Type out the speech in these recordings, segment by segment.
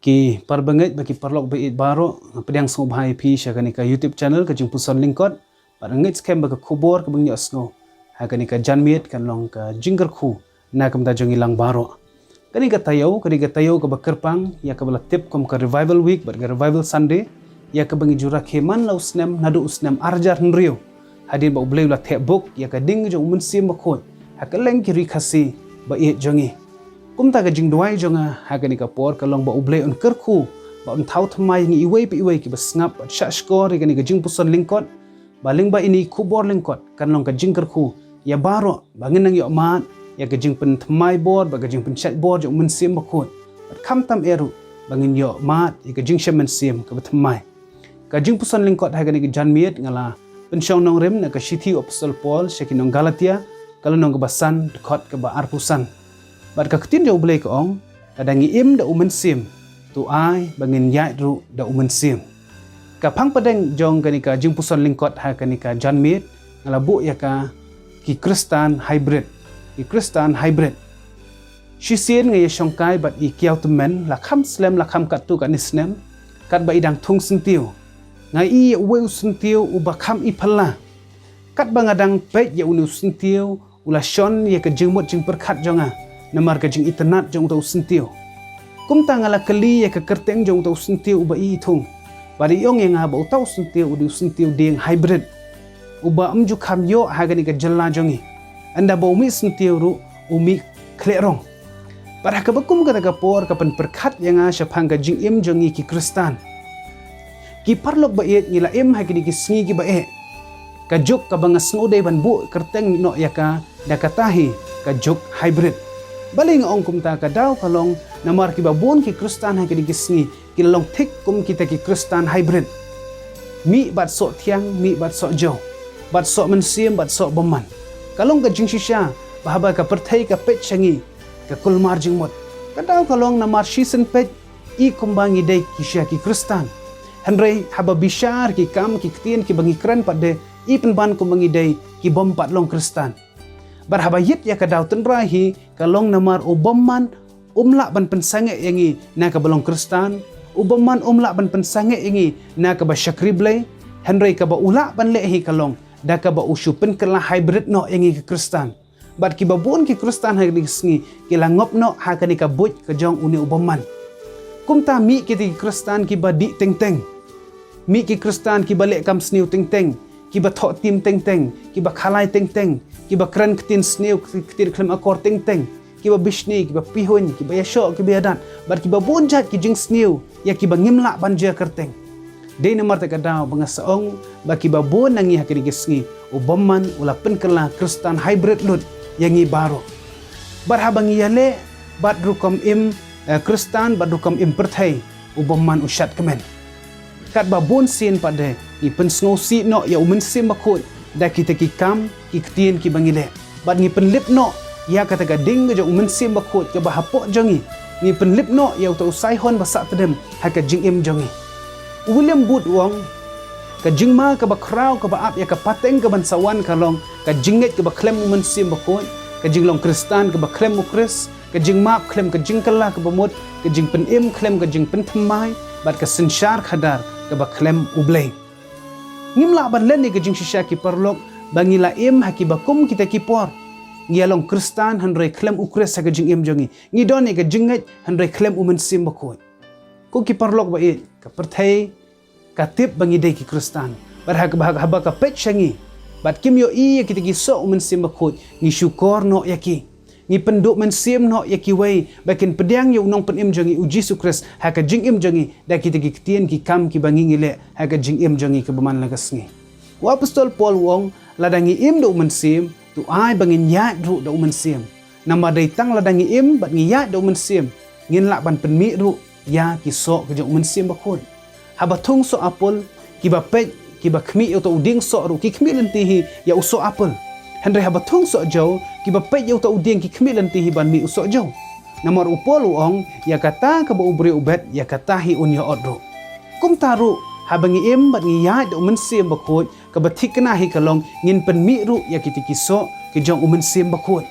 Ki parbangit bagi parlok bait baro pedang sngo bahai pi syakani ka YouTube channel ka jing puson lingkot parangit scam baka kubor ka bangyo sngo hakani ka janmiet kan long ka jingger khu na kam ta jong ilang baro kani ka tayo ka bakerpang ya ka bala tip kom ka revival week bar ka revival sunday ya ka bangi jura keman la usnem nadu usnem arjar nrio hadir ba ublay la tebok ya ka ding jong munsim bakot hakaleng kiri khasi ba e jongi kumta ka jing duai jonga hagani ka por ka long ba ublay on kerku ba on thau thamai ngi iwei pi iwei ki ba snap at sha skor gani ka jing puson lingkot baling ba ini kubor lingkot kan long ka jing kerku ya baro bangin nang yo mat ya ka jing pen thamai bor ba ka jing pen chat bor jong mun sim bakut bat kham tam eru bangin yo mat ya ka jing shaman sim ka ba thamai ka jing puson lingkot hagani ka janmiet ngala pen shong nong rem na ka shithi apostol paul shekinong galatia kalau nong ka basan khot ka ba arpusan bat ka ketin jauh boleh keong kadang im da umen sim tu ai bangin yai ru da umen sim ka phang padeng jong kanika jing puson lingkot ha kanika janmit ngalabu ya ka ki kristan hybrid shisien ngai shongkai bat i kiau temen la kham slem la kham kat tu kan isnem kat ba idang thung sentiu ngai i weu sentiu u ba kham i phalla kat ba ngadang pet ya unu sentiu ula shon ya ka jingmot jing perkhat jonga namar ka jing internet jong tau sentiu kum tangala kali ya ka kerteng jong tau sentiu uba i thung bari yong yang ha ba tau sentiu u sentiu ding hybrid uba amju kham yo ha gani ka jalla jongi anda ba umi sentiu ru umi klerong bar ka bakum ka ka por ka pen perkhat yang ha syapang ka jing im jongi ki kristan ki parlok ba et ngila im ha gani ki sngi ki ba e ka jok ka bangas ngode ban bu kerteng no ya ka dakatahi ka jok hybrid baling ong kumta ka daw kalong namar ki babon ki kristan ha ki gisngi ki long thik kum kita ki kristan hybrid mi bat so thiang mi bat so jo bat so mensim bat so boman kalong ka jing shisha bahaba ka perthai ka pet changi ka kulmar jing mot ka daw kalong namar shisen pet i kumbangi dei ki sha ki kristan henry haba bishar ki kam ki ktien ki bangi kran pade i penban kumbangi dei ki bom pat long kristan barhabayit ya kadaw tenrahi kalong namar ubamman umla ban pensange yangi na ka balong kristan ubamman umla ban pensange yangi na ka ba syakrible henry ka ba ula ban lehi kalong da ka ba usyupen kala hybrid no yangi ke kristan bat ki babon ki kristan ha disngi kila ngop no ha ka ni ka buj ka jong uni ubamman kumta mi ki kristan ki ba di teng teng mi ki kristan ki balik kam sniu teng teng ki ba thok tim teng teng ki ba khalai teng teng ki ba kran ketin sneu ketin klem akor teng teng ki ba bishni ki ba pihun ki ba yasho ki ba yadan bar ki ba bonjat ki jing sneu ya ki ba ngimla banja kerteng de namar ta kadaw bangasaong ba ki ba bon nangi hakiri gisngi ubamman ula penkela kristan hybrid lut yangi baro bar habangi yale bat rukom im kristan bat rukom im perthai ubamman ushat kemen kat ba bon sin pade i pensngo si no ya umen sim bakut da kita ki kam ki ktien ki bangile bat ngi penlip no ya kata ga ding ga umen sim bakut ke bahapok jongi ngi penlip no ya uta usai hon basak tedem ha ka jing im jongi William Booth wong ka jingma ka ba kraw ka ba ap ya ka pateng ka bansawan kalong ka jinget ka ba klem umen sim bakut ka jinglong kristan ka ba klem ukris ka jingma klem ka jingkala ka ba mot ka jing pen im klem ka jing pen thamai bat ka sensyar khadar ka ba klem ublay ngimla ban len ni ka jing shisha ki parlok bangila im haki bakum kita ki por ngialong kristan handre klem ukres ka jing im jongi ngi don ni ka jinget handre klem umen sim bakut ko ki parlok ba it ka perthai ka tip bangi dei ki kristan bar haba ka pet shangi bat kim yo i kita ki so umen sim bakut ngi syukor no yaki ngi penduk men sim no yaki wei bakin pedang yo nong pen im jongi uji sukres ha ka jing im jongi da kita ki ktien ki kam ki bangi ngile ha ka jing im jongi ke beman lagasngi wa apostol paul wong ladangi im do umen sim tu ai bangin ya ru do umen sim nama dai tang ladangi im bat ngi ya do umen sim ngin lak ban pen mi ru ya ki so ke jong umen sim bakun haba thung so apol ki ba pet ki ba khmi yo to uding so ru ki khmi lentihi ya uso apol henry haba thung so jo ki ba pet yo to uding ki khmi lentihi ban mi uso jo namar upol ong ya kata ka ba ubri ubet ya kata hi unya odro kum taru habangi im bat ngi ya do umen sim bakut ka ba thikna hi kalong ngin pen mi ru ya ki so ke jong umen sim bakut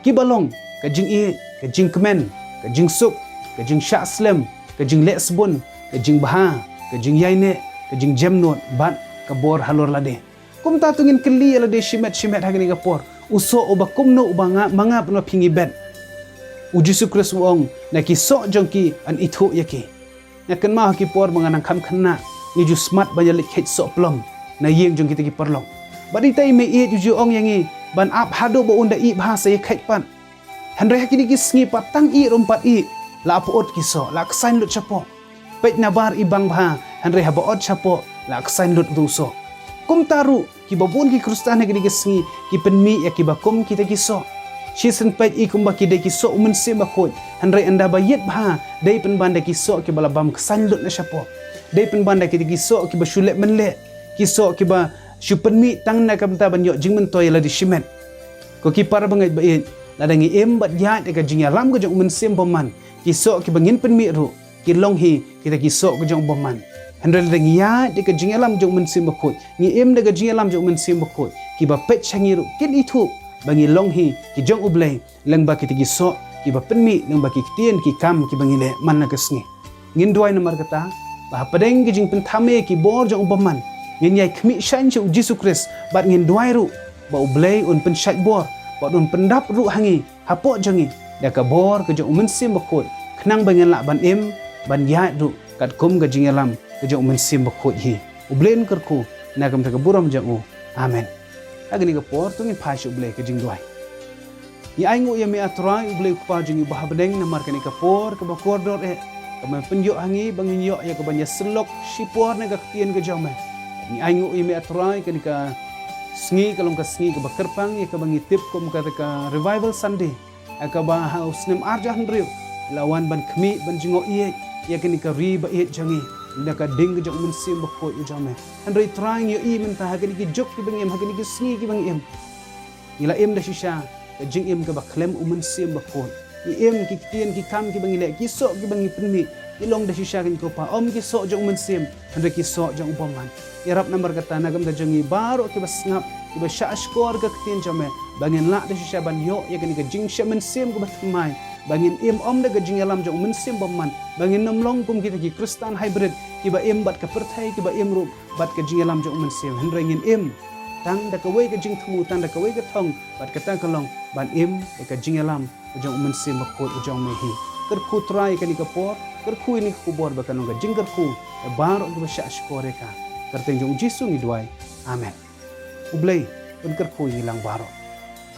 ki balong ka jing i ka jing kemen ka jing sup ka jing sha slem ke jing le sebun ke jing baha ke jing yaine ke jing jemnot bat ke bor halor lade kum ta tungin keli lade shimet hagani ka por uso oba kumno uba mangap no pingi bet Yesus Kristus wong na ki sok jongki an itu yaki na kan ma ki por manganang kam khana ni ju smart banyalik het sok plom na yeng jongki tagi perlong badi tai me e ju ong yangi ban ap hado bo unda i bahasa ye kait pan handre hakini ki sngi patang i rompat i la apot ki so la ksain lut chapo pet na bar i bang bha handre ha bo ot chapo la ksain lut du so kum taru ki babun ki krustan hakini ki sngi ki penmi ya ki bakum kita ki so Shisen pet ikum baki de kisok mensim bakut. Handrai anda bayet bah. Dai penbanda kisok ki balabam kesanlut na syapo. Dai penbanda ki kisok ki basyulek menlek. Kisok ki ba syupen mi tang na kamta banyok jing mentoy la di shimet. Ko ki par bangai bait. Ladangi em bat yat ka jing alam ko jong mensim boman. Kisok ki bangin pen mi ru. Ki longhi kita kisok ko jong boman. Handrai ladangi yat ka jing alam jong mensim bakut. Ni em da ka jing alam jong mensim bakut. Ki ba pet changiru kin itu bangi longhi ki jong ublay lang ba ki tigi so ki ba penmi lang ba ki tien ki kam ki bangi le man na kesngi ngin duai namar kata ba padeng ki jing penthame ki bor jong ubaman ngin yai khmi shan chu Yesus Kristus bat ngin duai ru ba ublay un pen shat bor ba un pendap ru hangi hapo jangi da ka bor ke jong mensim bakut khnang bangen la ban em ban ya ru kat kum ga jing alam ke jong mensim bakut hi ublen kerku na kam ta buram jangu amen agni ka por tungin phashu ble ke jing duai ni ai ngu ya me atrai ble ku pa jing bah bedeng namar kani ka por ka ba kordor e ka me penyo hangi bangin yo ya ka banya selok sipor na ka tien ka jame ni ai ngu ya me atrai kani ka sngi kalong ka sngi ka ba kerpang ya ka bangi tip ko ka revival sunday ka ba haus nem arja handriu lawan ban khmi ban jingo ye ya kani ka ri ba ye jangi ndaka ding jong mensim bakoi ujame andrei trying yo i menta hagani ki jok ki bangem hagani ki sngi ki bangem ila em da shisha ka jing em ka baklem mensim bakoi i em ki tien ki kam ki bangile ki so ki bangi penmi ilong da shisha kan ko pa om ki so jong mensim andrei ki so jong upaman irap nambar kata nagam da jongi baro ki basngap ki ba sha skor ka tien jame bangin la da shisha ban yo ya kani ka jing sha mensim ko batmai bangin em om da gajing alam jong mensim baman bangin nomlong kum kita ki kristan hybrid ki ba em bat ka perthai ki ba em ru bat ka jing alam jong mensim hendrengin em tang da ka wei ka jing thmu tang da ka wei ka thong bat ka tang kalong ban em ka jing alam jong mensim ba ko jong me hi ker khu trai ka ni ka por ker khu ni ku bor ba ka nong ka jing ker khu bar ba sha skore ka ker teng jong jisu ni duai amen ublei ker khu hilang baro